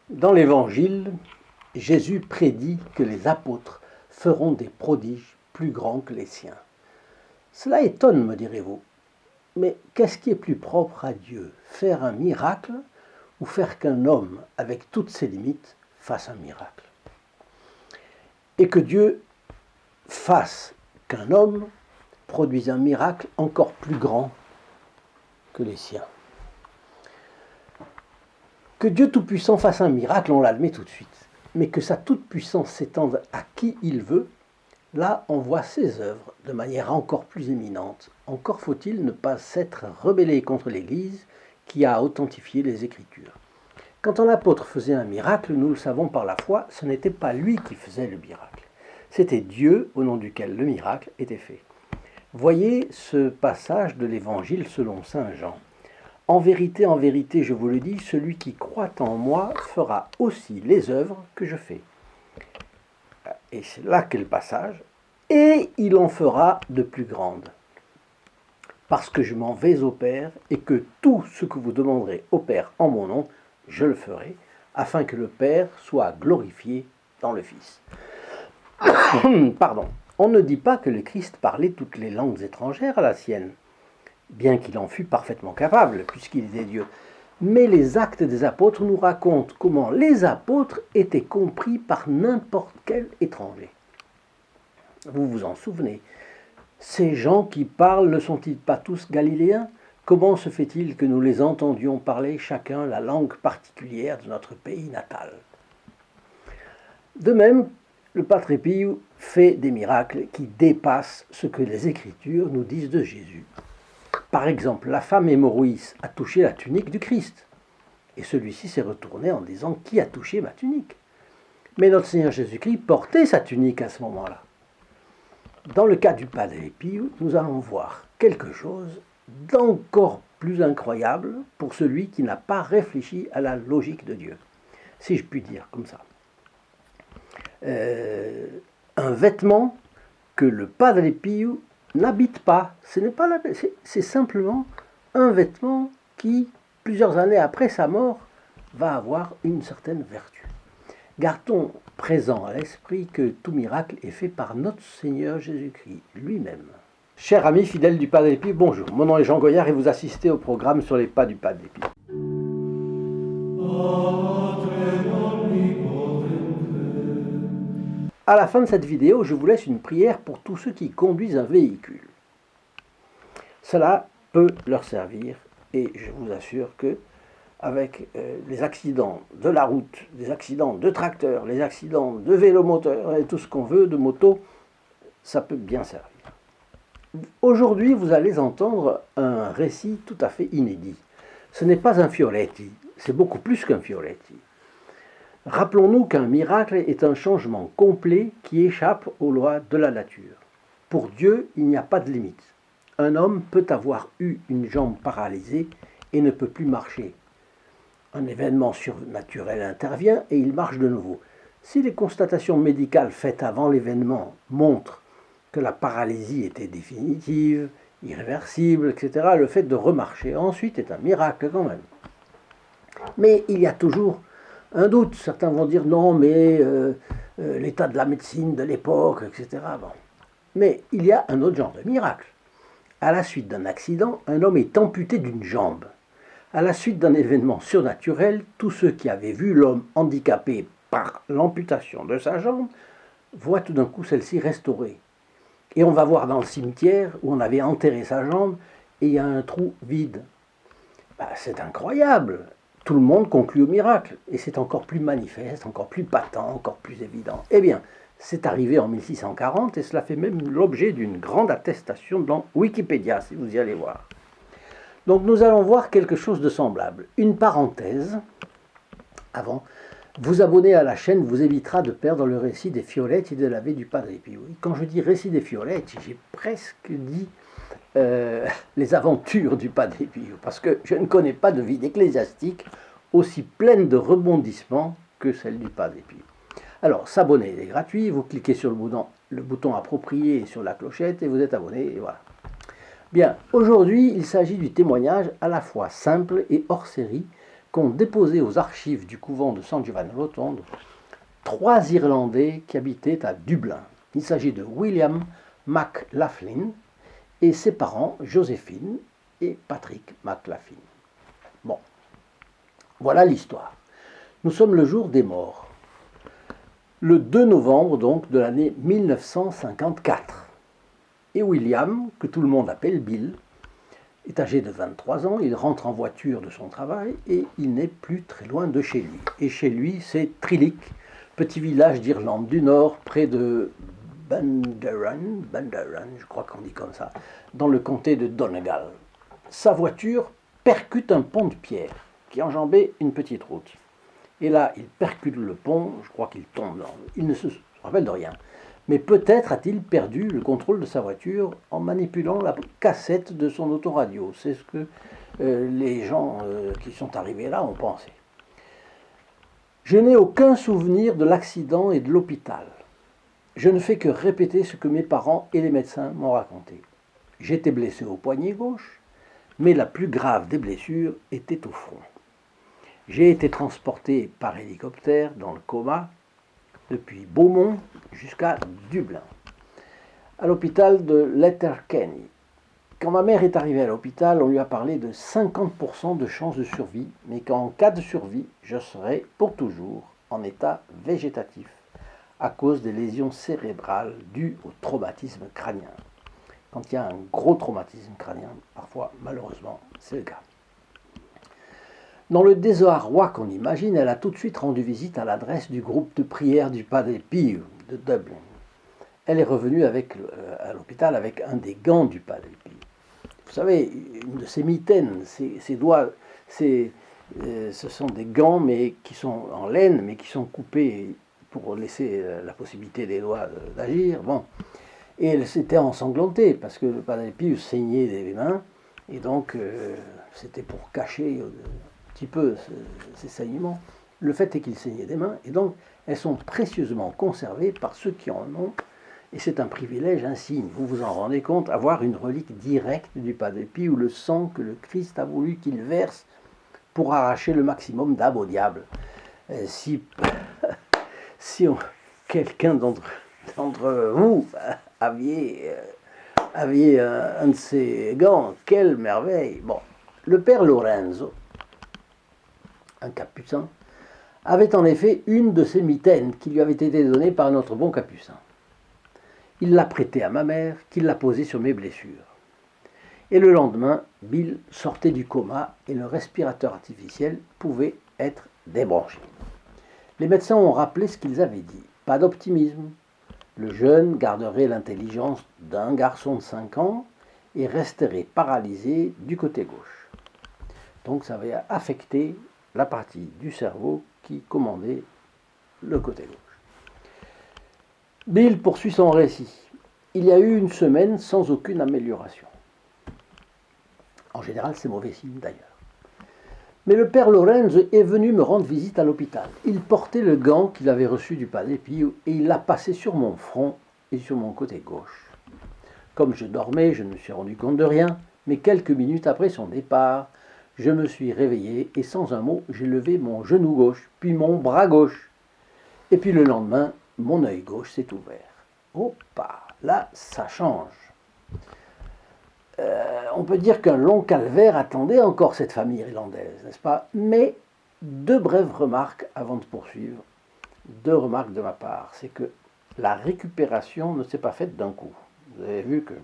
Dans l'Évangile, Jésus prédit que les apôtres feront des prodiges plus grands que les siens. Cela étonne, me direz-vous. Mais qu'est-ce qui est plus propre à Dieu, faire un miracle ou faire qu'un homme, avec toutes ses limites, fasse un miracle? Et que Dieu fasse qu'un homme produise un miracle encore plus grand que les siens. Que Dieu Tout-Puissant fasse un miracle, on l'admet tout de suite. Mais que sa toute-puissance s'étende à qui il veut, là on voit ses œuvres de manière encore plus éminente. Encore faut-il ne pas s'être rebellé contre l'Église qui a authentifié les Écritures. Quand un apôtre faisait un miracle, nous le savons par la foi, ce n'était pas lui qui faisait le miracle. C'était Dieu au nom duquel le miracle était fait. Voyez ce passage de l'Évangile selon saint Jean. En vérité, je vous le dis, celui qui croit en moi fera aussi les œuvres que je fais. Et c'est là qu'est le passage. Et il en fera de plus grandes. Parce que je m'en vais au Père, et que tout ce que vous demanderez au Père en mon nom, je le ferai, afin que le Père soit glorifié dans le Fils. Pardon. On ne dit pas que le Christ parlait toutes les langues étrangères à la sienne, bien qu'il en fût parfaitement capable, puisqu'il était Dieu. Mais les actes des apôtres nous racontent comment les apôtres étaient compris par n'importe quel étranger. Vous vous en souvenez. Ces gens qui parlent ne sont-ils pas tous galiléens? Comment se fait-il que nous les entendions parler chacun la langue particulière de notre pays natal? De même, le Padre Pio fait des miracles qui dépassent ce que les Écritures nous disent de Jésus. Par exemple, la femme hémorroïs a touché la tunique du Christ. Et celui-ci s'est retourné en disant « Qui a touché ma tunique ?» Mais notre Seigneur Jésus-Christ portait sa tunique à ce moment-là. Dans le cas du Padre Pio, nous allons voir quelque chose d'encore plus incroyable pour celui qui n'a pas réfléchi à la logique de Dieu, si je puis dire comme ça. Un vêtement que le Padre Pio n'habite pas. C'est simplement un vêtement qui, plusieurs années après sa mort, va avoir une certaine vertu. Gardons présent à l'esprit que tout miracle est fait par notre Seigneur Jésus-Christ lui-même. Chers amis fidèles du Padre Pio, bonjour. Mon nom est Jean Goyard et vous assistez au programme sur les pas du Padre Pio. À la fin de cette vidéo, je vous laisse une prière pour tous ceux qui conduisent un véhicule. Cela peut leur servir et je vous assure que avec les accidents de la route, les accidents de tracteurs, les accidents de vélomoteurs et tout ce qu'on veut de moto, ça peut bien servir. Aujourd'hui, vous allez entendre un récit tout à fait inédit. Ce n'est pas un Fioretti, c'est beaucoup plus qu'un Fioretti. Rappelons-nous qu'un miracle est un changement complet qui échappe aux lois de la nature. Pour Dieu, il n'y a pas de limite. Un homme peut avoir eu une jambe paralysée et ne peut plus marcher. Un événement surnaturel intervient et il marche de nouveau. Si les constatations médicales faites avant l'événement montrent que la paralysie était définitive, irréversible, etc., le fait de remarcher ensuite est un miracle quand même. Mais il y a toujours un doute. Certains vont dire non, mais l'état de la médecine de l'époque, etc. Bon. Mais il y a un autre genre de miracle. À la suite d'un accident, un homme est amputé d'une jambe. À la suite d'un événement surnaturel, tous ceux qui avaient vu l'homme handicapé par l'amputation de sa jambe voient tout d'un coup celle-ci restaurée. Et on va voir dans le cimetière où on avait enterré sa jambe et il y a un trou vide. C'est incroyable. Tout le monde conclut au miracle. Et c'est encore plus manifeste, encore plus patent, encore plus évident. Eh bien, c'est arrivé en 1640 et cela fait même l'objet d'une grande attestation dans Wikipédia, si vous y allez voir. Donc nous allons voir quelque chose de semblable. Une parenthèse, avant, vous abonner à la chaîne vous évitera de perdre le récit des Fioretti de la vie du Padre Pio. Quand je dis récit des Fioretti, j'ai presque dit les aventures du Padre Pio, parce que je ne connais pas de vie d'ecclésiastique aussi pleine de rebondissements que celle du Padre Pio. Alors, s'abonner est gratuit, vous cliquez sur le bouton approprié sur la clochette et vous êtes abonné, et voilà. Bien, aujourd'hui, il s'agit du témoignage à la fois simple et hors série, qu'ont déposé aux archives du couvent de San Giovanni Rotondo 3 Irlandais qui habitaient à Dublin. Il s'agit de William McLaughlin et ses parents Joséphine et Patrick McLaughlin. Bon, voilà l'histoire. Nous sommes le jour des morts. Le 2 novembre donc de l'année 1954. Et William, que tout le monde appelle Bill, est âgé de 23 ans, il rentre en voiture de son travail et il n'est plus très loin de chez lui. Et chez lui, c'est Trillick, petit village d'Irlande du Nord, près de Bundoran, je crois qu'on dit comme ça, dans le comté de Donegal. Sa voiture percute un pont de pierre qui enjambait une petite route. Et là, il percute le pont, je crois qu'il tombe, il ne se rappelle de rien. Mais peut-être a-t-il perdu le contrôle de sa voiture en manipulant la cassette de son autoradio. C'est ce que les gens qui sont arrivés là ont pensé. Je n'ai aucun souvenir de l'accident et de l'hôpital. Je ne fais que répéter ce que mes parents et les médecins m'ont raconté. J'étais blessé au poignet gauche, mais la plus grave des blessures était au front. J'ai été transporté par hélicoptère dans le coma, depuis Beaumont jusqu'à Dublin, à l'hôpital de Letterkenny. Quand ma mère est arrivée à l'hôpital, on lui a parlé de 50% de chances de survie, mais qu'en cas de survie, je serai pour toujours en état végétatif à cause des lésions cérébrales dues au traumatisme crânien. Quand il y a un gros traumatisme crânien, parfois, malheureusement, c'est le cas. Dans le désarroi qu'on imagine, elle a tout de suite rendu visite à l'adresse du groupe de prière du Padre Pio de Dublin. Elle est revenue à l'hôpital avec un des gants du Padre Pio. Vous savez, une de ces mitaines, ses doigts, ce sont des gants mais qui sont en laine, mais qui sont coupés pour laisser la possibilité des doigts d'agir. Bon. Et elle s'était ensanglantée parce que le Padre Pio saignait des mains, et donc c'était pour cacher petit peu ces saignements. Le fait est qu'il saignait des mains, et donc elles sont précieusement conservées par ceux qui en ont, et c'est un privilège insigne. Vous vous en rendez compte, avoir une relique directe du Padre Pio, ou le sang que le Christ a voulu qu'il verse pour arracher le maximum d'âme au diable. Si quelqu'un d'entre vous aviez un de ces gants, quelle merveille! Bon, le père Lorenzo, un capucin, avait en effet une de ces mitaines qui lui avait été donnée par notre bon capucin. Il l'a prêtée à ma mère, qui l'a posée sur mes blessures. Et le lendemain, Bill sortait du coma et le respirateur artificiel pouvait être débranché. Les médecins ont rappelé ce qu'ils avaient dit. Pas d'optimisme. Le jeune garderait l'intelligence d'un garçon de 5 ans et resterait paralysé du côté gauche. Donc ça avait affecté la partie du cerveau qui commandait le côté gauche. Bill poursuit son récit. Il y a eu une semaine sans aucune amélioration. En général, c'est mauvais signe d'ailleurs. Mais le père Lorenzo est venu me rendre visite à l'hôpital. Il portait le gant qu'il avait reçu du Padre Pio et il l'a passé sur mon front et sur mon côté gauche. Comme je dormais, je ne me suis rendu compte de rien, mais quelques minutes après son départ, je me suis réveillé et sans un mot, j'ai levé mon genou gauche, puis mon bras gauche. Et puis le lendemain, mon œil gauche s'est ouvert. Opa, là, ça change. On peut dire qu'un long calvaire attendait encore cette famille irlandaise, n'est-ce pas? Mais 2 brèves remarques avant de poursuivre. 2 remarques de ma part. C'est que la récupération ne s'est pas faite d'un coup. Vous avez vu que,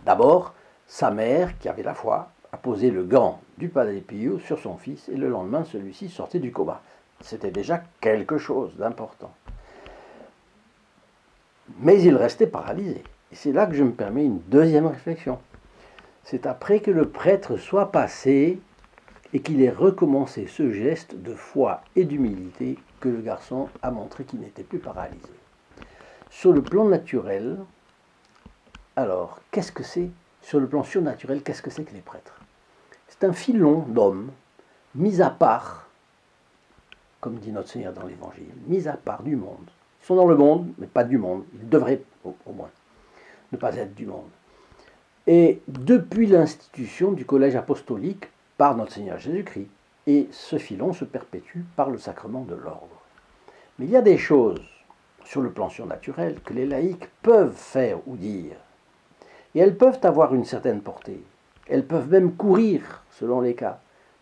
d'abord, sa mère, qui avait la foi, a posé le gant du Padre Pio sur son fils et le lendemain, celui-ci sortait du coma. C'était déjà quelque chose d'important. Mais il restait paralysé. Et c'est là que je me permets une deuxième réflexion. C'est après que le prêtre soit passé et qu'il ait recommencé ce geste de foi et d'humilité que le garçon a montré qu'il n'était plus paralysé. Sur le plan naturel, alors, qu'est-ce que c'est? Sur le plan surnaturel, qu'est-ce que c'est que les prêtres? C'est un filon d'hommes mis à part, comme dit notre Seigneur dans l'Évangile, mis à part du monde. Ils sont dans le monde, mais pas du monde. Ils devraient, au moins, ne pas être du monde. Et depuis l'institution du collège apostolique par notre Seigneur Jésus-Christ, et ce filon se perpétue par le sacrement de l'ordre. Mais il y a des choses, sur le plan surnaturel, que les laïcs peuvent faire ou dire. Et elles peuvent avoir une certaine portée. Elles peuvent même courir, selon les cas.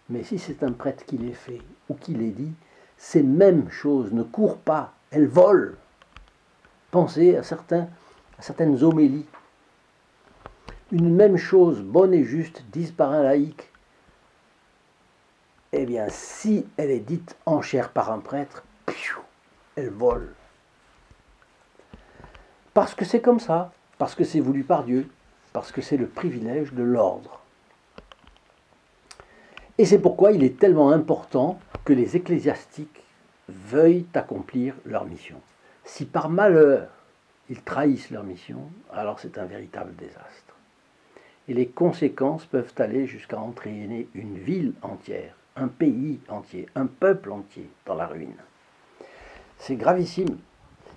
Mais si c'est un prêtre qui les fait ou qui les dit, ces mêmes choses ne courent pas, elles volent. Pensez à certaines homélies. Une même chose bonne et juste dite par un laïc, eh bien, si elle est dite en chair par un prêtre, elle vole. Parce que c'est comme ça, parce que c'est voulu par Dieu, parce que c'est le privilège de l'ordre. Et c'est pourquoi il est tellement important que les ecclésiastiques veuillent accomplir leur mission. Si par malheur ils trahissent leur mission, alors c'est un véritable désastre. Et les conséquences peuvent aller jusqu'à entraîner une ville entière, un pays entier, un peuple entier dans la ruine. C'est gravissime.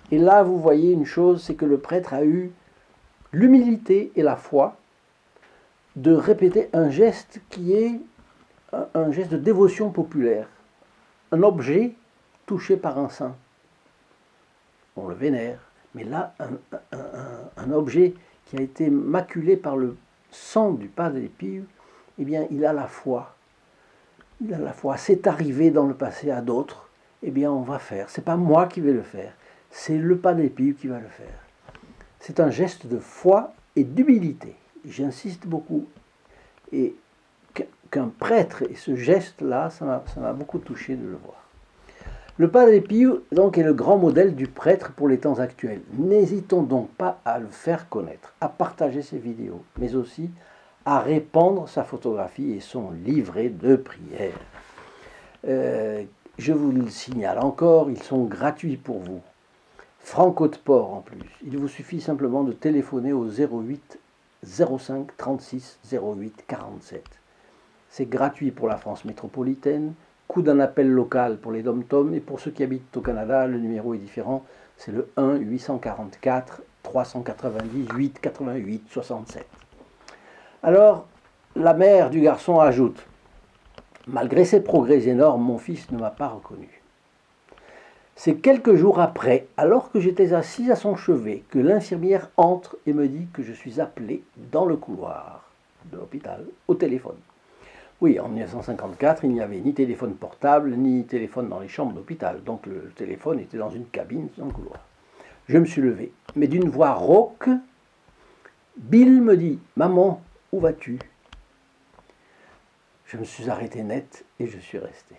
Et là, vous voyez une chose, c'est que le prêtre a eu l'humilité et la foi de répéter un geste qui est un geste de dévotion populaire. Un objet touché par un saint. On le vénère. Mais là, un objet qui a été maculé par le sang du Padre Pio, eh bien, il a la foi. Il a la foi. C'est arrivé dans le passé à d'autres. Eh bien, on va faire. C'est pas moi qui vais le faire. C'est le Padre Pio qui va le faire. C'est un geste de foi et d'humilité. J'insiste beaucoup. Et qu'un prêtre ait ce geste-là, ça m'a beaucoup touché de le voir. Le Padre Pio donc, est le grand modèle du prêtre pour les temps actuels. N'hésitons donc pas à le faire connaître, à partager ses vidéos, mais aussi à répandre sa photographie et son livret de prière. Je vous le signale encore, ils sont gratuits pour vous. Franco de Port en plus. Il vous suffit simplement de téléphoner au 08 05 36 08 47. C'est gratuit pour la France métropolitaine. Coût d'un appel local pour les dom-tom, et pour ceux qui habitent au Canada, le numéro est différent, c'est le 1 844 398 88 67. Alors, la mère du garçon ajoute, malgré ces progrès énormes, mon fils ne m'a pas reconnu. C'est quelques jours après, alors que j'étais assis à son chevet, que l'infirmière entre et me dit que je suis appelé dans le couloir de l'hôpital au téléphone. Oui, en 1954, il n'y avait ni téléphone portable, ni téléphone dans les chambres d'hôpital. Donc le téléphone était dans une cabine, dans le couloir. Je me suis levé, mais d'une voix rauque, Bill me dit « Maman, où vas-tu » Je me suis arrêté net et je suis resté.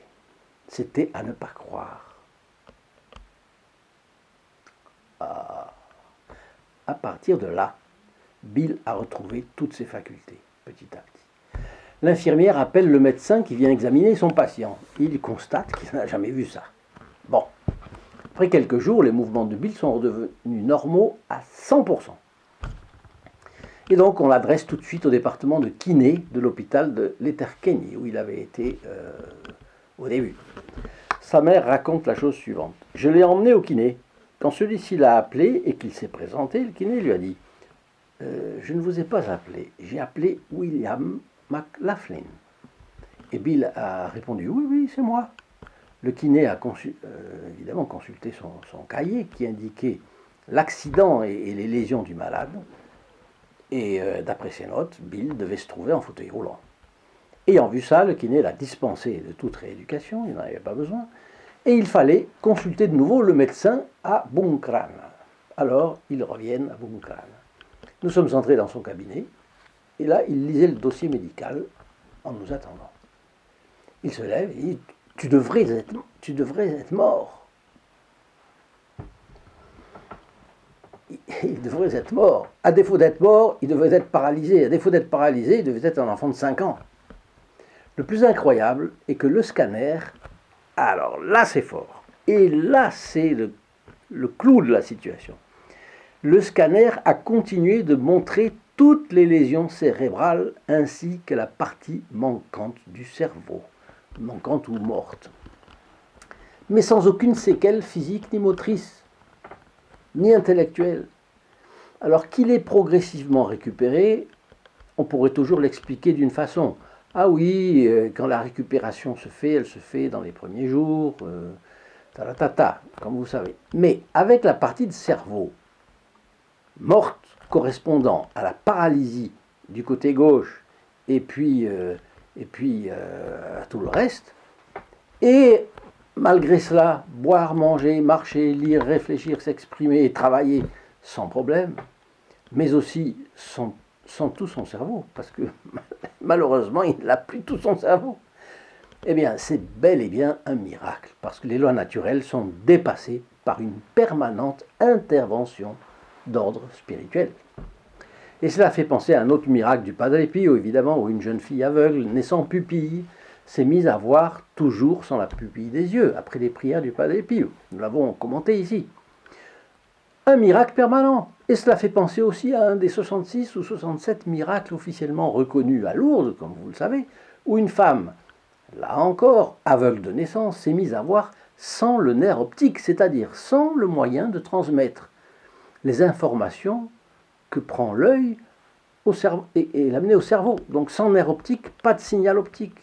C'était à ne pas croire. À partir de là, Bill a retrouvé toutes ses facultés, petit à petit. L'infirmière appelle le médecin qui vient examiner son patient. Il constate qu'il n'a jamais vu ça. Bon. Après quelques jours, les mouvements de Bill sont redevenus normaux à 100%. Et donc, on l'adresse tout de suite au département de kiné de l'hôpital de Letterkenny, où il avait été au début. Sa mère raconte la chose suivante. Je l'ai emmené au kiné. Quand celui-ci l'a appelé et qu'il s'est présenté, le kiné lui a dit « Je ne vous ai pas appelé, j'ai appelé William McLaughlin. » Et Bill a répondu « Oui, oui, c'est moi. » Le kiné a évidemment consulté son cahier qui indiquait l'accident et les lésions du malade. Et d'après ses notes, Bill devait se trouver en fauteuil roulant. Ayant vu ça, le kiné l'a dispensé de toute rééducation, il n'en avait pas besoin. Et il fallait consulter de nouveau le médecin à Bunkran. Alors, ils reviennent à Bunkran. Nous sommes entrés dans son cabinet, et là, il lisait le dossier médical en nous attendant. Il se lève et dit « Tu devrais être mort. » Il devrait être mort. À défaut d'être mort, il devait être paralysé. À défaut d'être paralysé, il devait être un enfant de 5 ans. Le plus incroyable est que le scanner, alors là c'est fort, et là c'est le clou de la situation. Le scanner a continué de montrer toutes les lésions cérébrales ainsi que la partie manquante du cerveau, manquante ou morte, mais sans aucune séquelle physique ni motrice, ni intellectuelle. Alors qu'il est progressivement récupéré, on pourrait toujours l'expliquer d'une façon. Ah oui, quand la récupération se fait, elle se fait dans les premiers jours, taratata, comme vous savez. Mais avec la partie de cerveau morte correspondant à la paralysie du côté gauche et puis à tout le reste, et malgré cela, boire, manger, marcher, lire, réfléchir, s'exprimer, travailler sans problème, mais aussi sans tout son cerveau, parce que malheureusement, il n'a plus tout son cerveau. Eh bien, c'est bel et bien un miracle, parce que les lois naturelles sont dépassées par une permanente intervention d'ordre spirituel. Et cela fait penser à un autre miracle du Padre Pio, évidemment, où une jeune fille aveugle, née sans pupille, s'est mise à voir toujours sans la pupille des yeux, après les prières du Padre Pio. Nous l'avons commenté ici. Un miracle permanent. Et cela fait penser aussi à un des 66 ou 67 miracles officiellement reconnus à Lourdes, comme vous le savez, où une femme, là encore, aveugle de naissance, s'est mise à voir sans le nerf optique, c'est-à-dire sans le moyen de transmettre les informations que prend l'œil au cerveau et l'amener au cerveau. Donc sans nerf optique, pas de signal optique.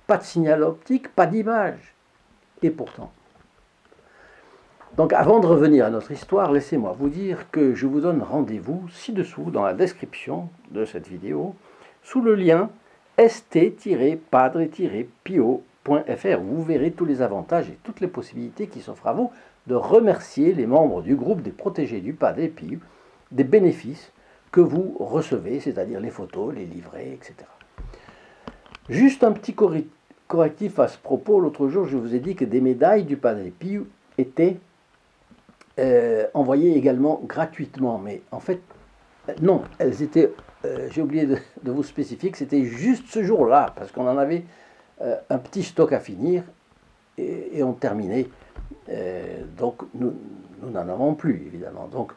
Pas de signal optique, pas d'image. Et pourtant. Donc avant de revenir à notre histoire, laissez-moi vous dire que je vous donne rendez-vous ci-dessous dans la description de cette vidéo, sous le lien st-padre-pio.fr, où vous verrez tous les avantages et toutes les possibilités qui s'offrent à vous de remercier les membres du groupe des protégés du Padre Pio des bénéfices que vous recevez, c'est-à-dire les photos, les livrets, etc. Juste un petit correctif à ce propos. L'autre jour, je vous ai dit que des médailles du Padre Pio étaient envoyées également gratuitement. Mais en fait, non, elles étaient, j'ai oublié de vous spécifier que c'était juste ce jour-là, parce qu'on en avait un petit stock à finir et on terminait. Donc nous n'en avons plus, évidemment. Donc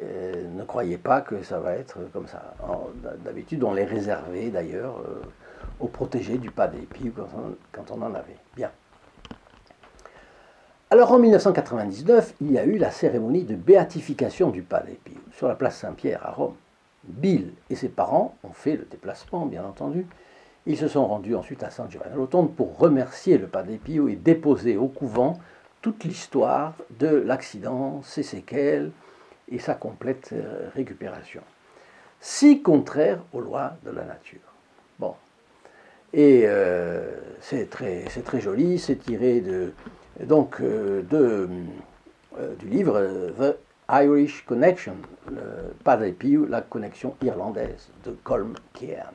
ne croyez pas que ça va être comme ça. D'habitude, on les réservait d'ailleurs aux protégés du Padre Pio quand on en avait. Bien. Alors en 1999, il y a eu la cérémonie de béatification du Padre Pio sur la place Saint-Pierre à Rome. Bill et ses parents ont fait le déplacement, bien entendu. Ils se sont rendus ensuite à San Giovanni Rotondo pour remercier le Padre Pio et déposer au couvent toute l'histoire de l'accident, ses séquelles et sa complète récupération. Si contraire aux lois de la nature. Bon. Et c'est très joli, c'est tiré du livre The Irish Connection, le Padre Pio, la connexion irlandaise de Colm Cairn.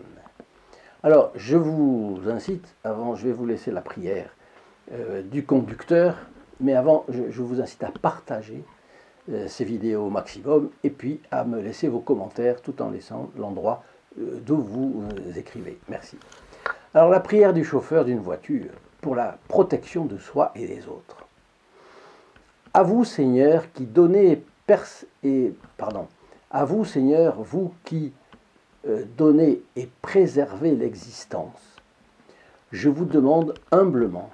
Alors, je vous incite, avant, je vais vous laisser la prière du conducteur, mais avant, je vous incite à partager ces vidéos au maximum et puis à me laisser vos commentaires tout en laissant l'endroit d'où vous écrivez. Merci. Alors, la prière du chauffeur d'une voiture pour la protection de soi et des autres. À vous, Seigneur, qui donnez à vous, Seigneur, vous qui donnez et préservez l'existence, je vous demande humblement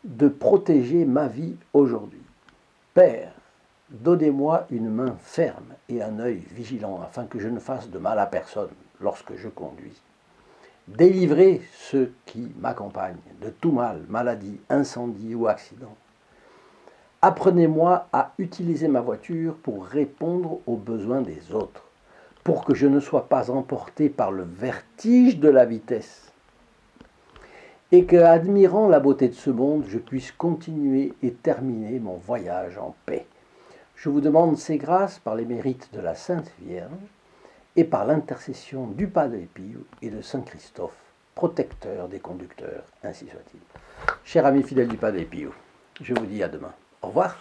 de protéger ma vie aujourd'hui. Père, donnez-moi une main ferme et un œil vigilant afin que je ne fasse de mal à personne lorsque je conduis. Délivrez ceux qui m'accompagnent de tout mal, maladie, incendie ou accident. Apprenez-moi à utiliser ma voiture pour répondre aux besoins des autres, pour que je ne sois pas emporté par le vertige de la vitesse et que, admirant la beauté de ce monde, je puisse continuer et terminer mon voyage en paix. Je vous demande ces grâces par les mérites de la Sainte Vierge et par l'intercession du Padre Pio et de Saint Christophe, protecteur des conducteurs, ainsi soit-il. Chers amis fidèles du Padre Pio, je vous dis à demain. Au revoir.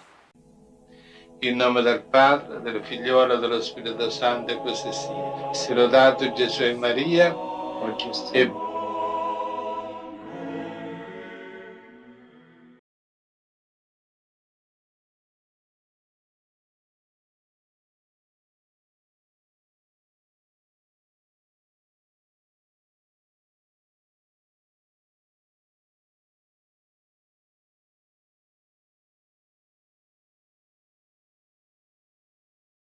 In nome del Padre, del Figliolo e dello Spirito Santo, e così sia. Sia lodato Gesù e Maria, e